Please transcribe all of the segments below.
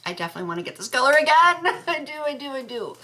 I definitely want to get this color again. I do.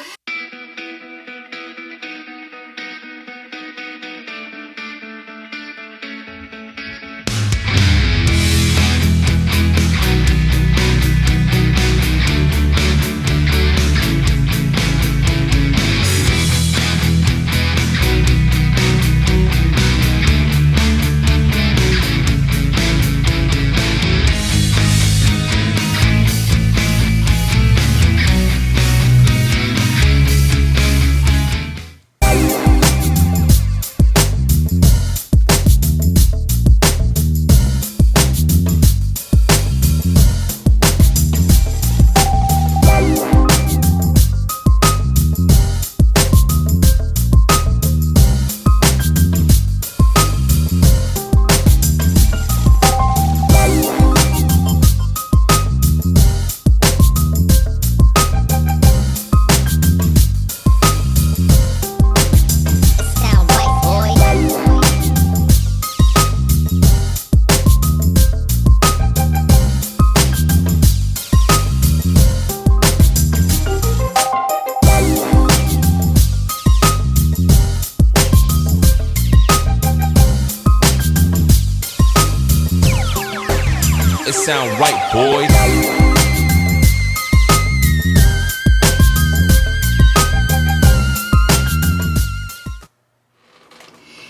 It sound right, boys.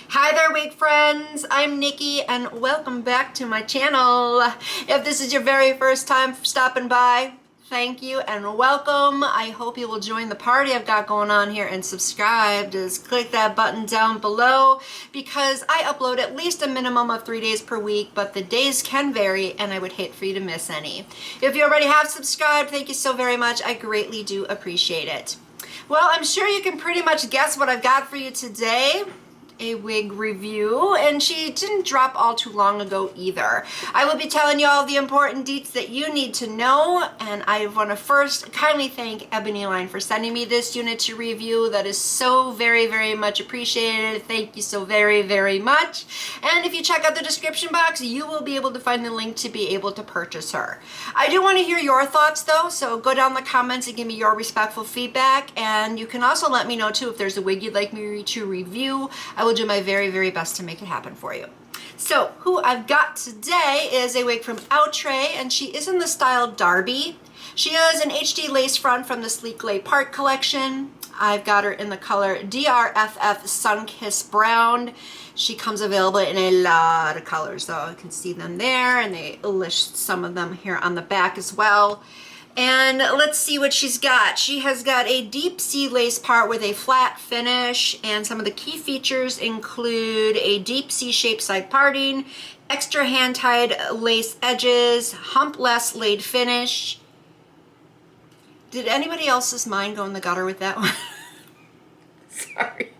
Hi there, wig friends. I'm Nikki and welcome back to my channel. If this is your very first time stopping by, thank you and welcome. I hope you will join the party I've got going on here and subscribe. Just click that button down below because I upload at least a minimum of 3 days per week, but the days can vary and I would hate for you to miss any. If you already have subscribed, thank you so very much. I greatly do appreciate it. Well, I'm sure you can pretty much guess what I've got for you today. A wig review, and she didn't drop all too long ago either. I will be telling you all the important deets that you need to know, and I want to first kindly thank Ebonyline for sending me this unit to review. That is so very much appreciated. Thank you so very much. And if you check out the description box, you will be able to find the link to be able to purchase her. I do want to hear your thoughts though, so go down in the comments and give me your respectful feedback, and you can also let me know too if there's a wig you'd like me to review. I will do my very best to make it happen for you. So who I've got today is a wig from Outre, and she is in the style Darby. She has an HD lace front from the Sleek Lay Part collection. I've got her in the color DRFF SUNKISS Brown. She comes available in a lot of colors, so you can see them there, and they list some of them here on the back as well. And let's see what she's got. She has got a deep sea lace part with a flat finish, and some of the key features include a deep sea shaped side parting, extra hand tied lace edges, hump-less laid finish. Did anybody else's mind go in the gutter with that one? Sorry.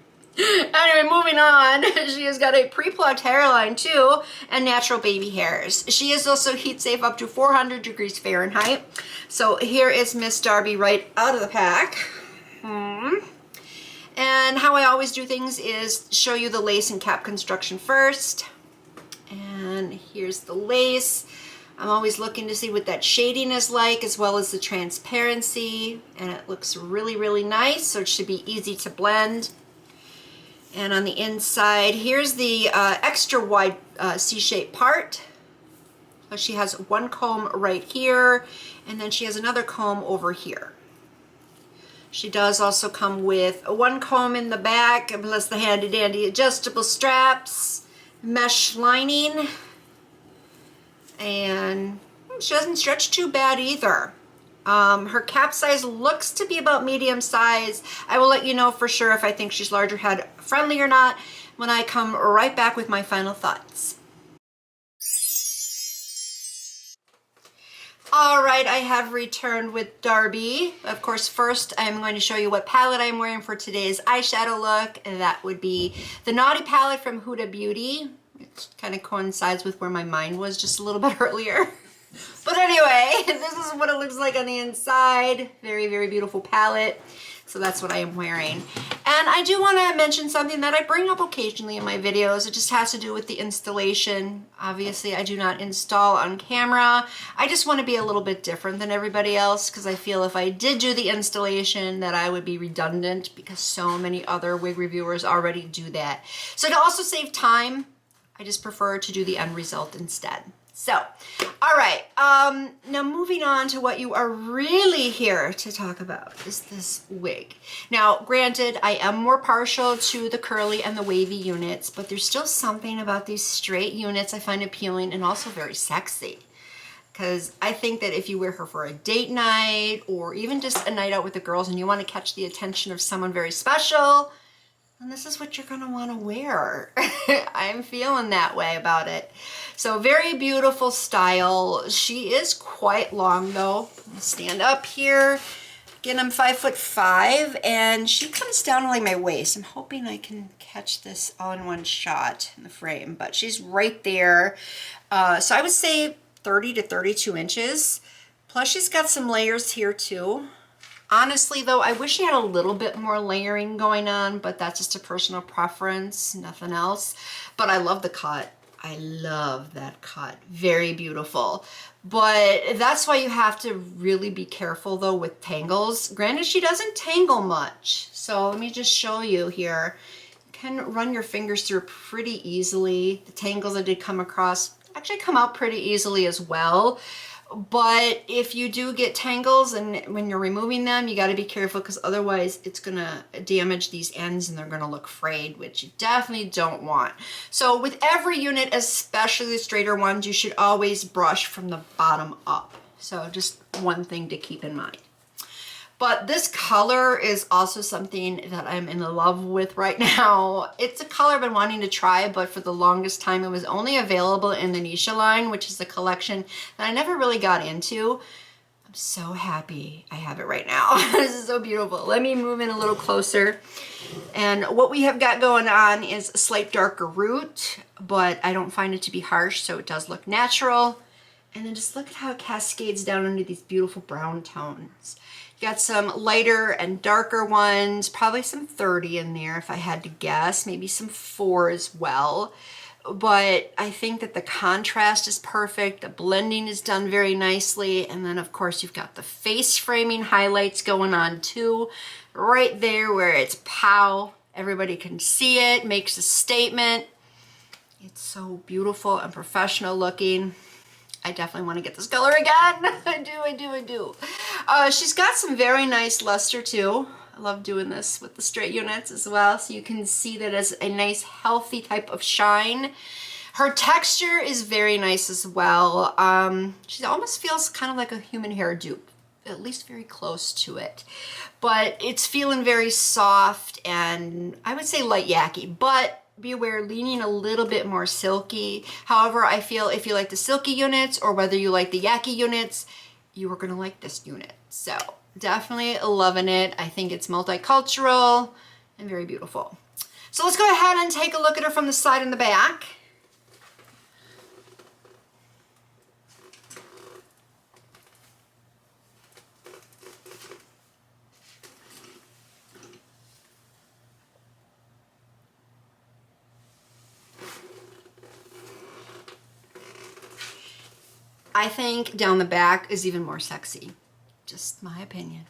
Anyway, moving on. She has got a pre-plucked hairline too, and natural baby hairs. She is also heat safe up to 400 degrees Fahrenheit. So here is Miss Darby right out of the pack. And how I always do things is show you the lace and cap construction first. And here's the lace. I'm always looking to see what that shading is like, as well as the transparency. And it looks really nice, so it should be easy to blend. And on the inside, here's the extra wide C-shaped part. She has one comb right here, and then she has another comb over here. She does also come with one comb in the back, plus the handy dandy adjustable straps, mesh lining, and she doesn't stretch too bad either. Her cap size looks to be about medium size. I will let you know for sure if I think she's larger head friendly or not when I come right back with my final thoughts. All right, I have returned with Darby. Of course, first I'm going to show you what palette I'm wearing for today's eyeshadow look, and that would be the Naughty palette from Huda Beauty. It kind of coincides with where my mind was just a little bit earlier. But anyway, this is what it looks like on the inside. Very, very beautiful palette. So that's what I am wearing. And I do want to mention something that I bring up occasionally in my videos. It just has to do with the installation. Obviously, I do not install on camera. I just want to be a little bit different than everybody else because I feel if I did do the installation that I would be redundant because so many other wig reviewers already do that. So to also save time, I just prefer to do the end result instead. So, all right, now moving on to what you are really here to talk about is this wig. Now, granted, I am more partial to the curly and the wavy units, but there's still something about these straight units I find appealing and also very sexy. Because I think that if you wear her for a date night or even just a night out with the girls and you want to catch the attention of someone very special, and this is what you're gonna wanna wear. I'm feeling that way about it. So very beautiful style. She is quite long though. Stand up here. Again, I'm 5'5" and she comes down to like my waist. I'm hoping I can catch this all in one shot in the frame, but she's right there. So I would say 30 to 32 inches. Plus she's got some layers here too. Honestly though, I wish she had a little bit more layering going on, but that's just a personal preference, nothing else. But I love the cut. I love that cut. Very beautiful. But that's why you have to really be careful though with tangles. Granted, she doesn't tangle much. So let me just show you here. You can run your fingers through pretty easily. The tangles I did come across actually come out pretty easily as well. But if you do get tangles and when you're removing them, you got to be careful because otherwise it's going to damage these ends and they're going to look frayed, which you definitely don't want. So with every unit, especially the straighter ones, you should always brush from the bottom up. So just one thing to keep in mind. But this color is also something that I'm in love with right now. It's a color I've been wanting to try, but for the longest time it was only available in the Nisha line, which is the collection that I never really got into. I'm so happy I have it right now. This is so beautiful. Let me move in a little closer. And what we have got going on is a slight darker root, but I don't find it to be harsh, so it does look natural. And then just look at how it cascades down into these beautiful brown tones. Got some lighter and darker ones, probably some 30 in there if I had to guess, maybe some 4 as well. But I think that the contrast is perfect, the blending is done very nicely, and then of course you've got the face framing highlights going on too, right there where it's pow, everybody can see it, makes a statement. It's so beautiful and professional looking. I definitely want to get this color again. I do. She's got some very nice luster too. I love doing this with the straight units as well. So you can see that as a nice healthy type of shine. Her texture is very nice as well. She almost feels kind of like a human hair dupe, at least very close to it. But it's feeling very soft and I would say light yaki, but be aware, leaning a little bit more silky. However, I feel if you like the silky units or whether you like the yaki units, you are gonna like this unit. So definitely loving it. I think it's multicultural and very beautiful. So let's go ahead and take a look at her from the side and the back. I think down the back is even more sexy. Just my opinion.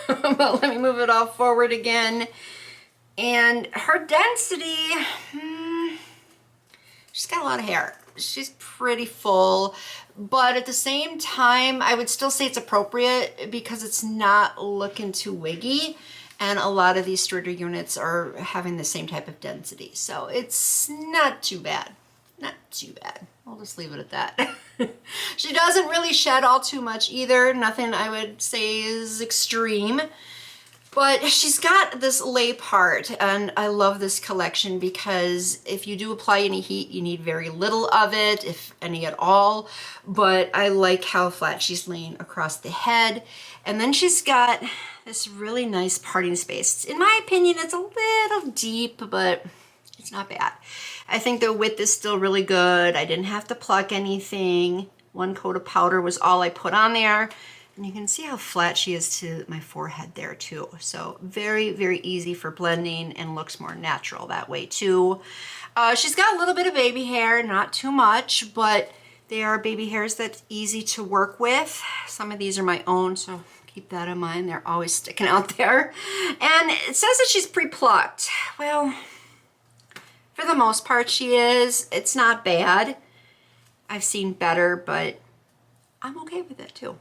But let me move it all forward again. And her density, she's got a lot of hair. She's pretty full, but at the same time, I would still say it's appropriate because it's not looking too wiggy. And a lot of these straighter units are having the same type of density. So it's not too bad. Not too bad. I'll just leave it at that. She doesn't really shed all too much either. Nothing I would say is extreme. But she's got this lay part, and I love this collection because if you do apply any heat, you need very little of it, if any at all. But I like how flat she's laying across the head. And then she's got this really nice parting space. In my opinion, it's a little deep, but it's not bad. I think the width is still really good. I didn't have to pluck anything. 1 coat of powder was all I put on there. And you can see how flat she is to my forehead there too. So very, very easy for blending and looks more natural that way too. She's got a little bit of baby hair, not too much, but they are baby hairs that's easy to work with. Some of these are my own, so keep that in mind. They're always sticking out there. And it says that she's pre-plucked. Well, for the most part she is. It's not bad. I've seen better, but I'm okay with it too.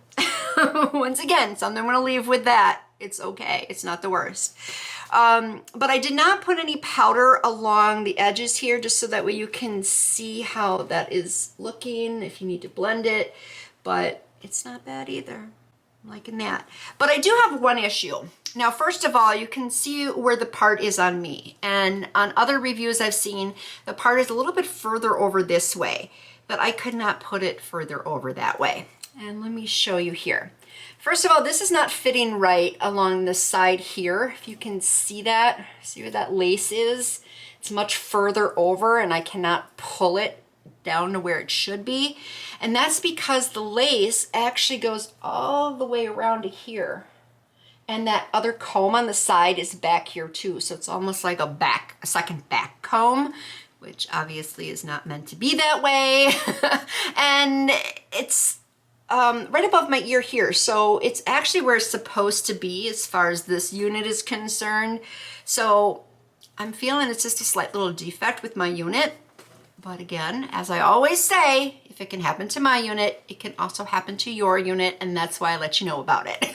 Once again, something I'm gonna leave with that. It's okay, it's not the worst. But I did not put any powder along the edges here, just so that way you can see how that is looking if you need to blend it, but it's not bad either. I'm liking that. But I do have one issue. Now, first of all, you can see where the part is on me, and on other reviews I've seen, the part is a little bit further over this way, but I could not put it further over that way. And let me show you here. First of all, this is not fitting right along the side here. If you can see that, see where that lace is? It's much further over and I cannot pull it down to where it should be. And that's because the lace actually goes all the way around to here. And that other comb on the side is back here too. So it's almost like a second back comb, which obviously is not meant to be that way. And it's right above my ear here. So it's actually where it's supposed to be as far as this unit is concerned. So I'm feeling it's just a slight little defect with my unit. But again, as I always say, if it can happen to my unit, it can also happen to your unit, and that's why I let you know about it.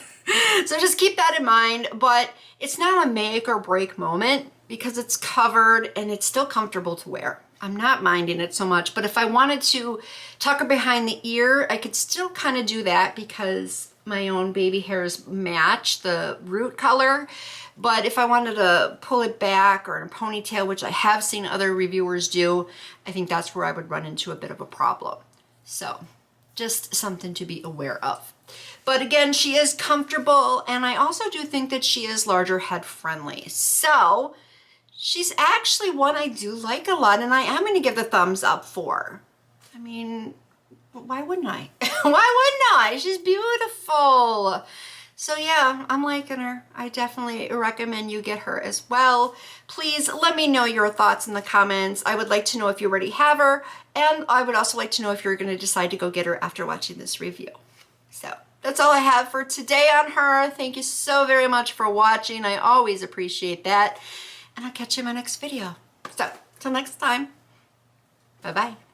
So just keep that in mind, but it's not a make or break moment because it's covered and it's still comfortable to wear. I'm not minding it so much, but if I wanted to tuck her behind the ear, I could still kind of do that because my own baby hairs match the root color. But if I wanted to pull it back or in a ponytail, which I have seen other reviewers do, I think that's where I would run into a bit of a problem. So just something to be aware of. But again, she is comfortable, and I also do think that she is larger head friendly. So she's actually one I do like a lot, and I am going to give the thumbs up for. I mean, why wouldn't I? Why wouldn't I? She's beautiful. So yeah, I'm liking her. I definitely recommend you get her as well. Please let me know your thoughts in the comments. I would like to know if you already have her, and I would also like to know if you're going to decide to go get her after watching this review. So that's all I have for today on her. Thank you so very much for watching. I always appreciate that. And I'll catch you in my next video. So, till next time, bye-bye.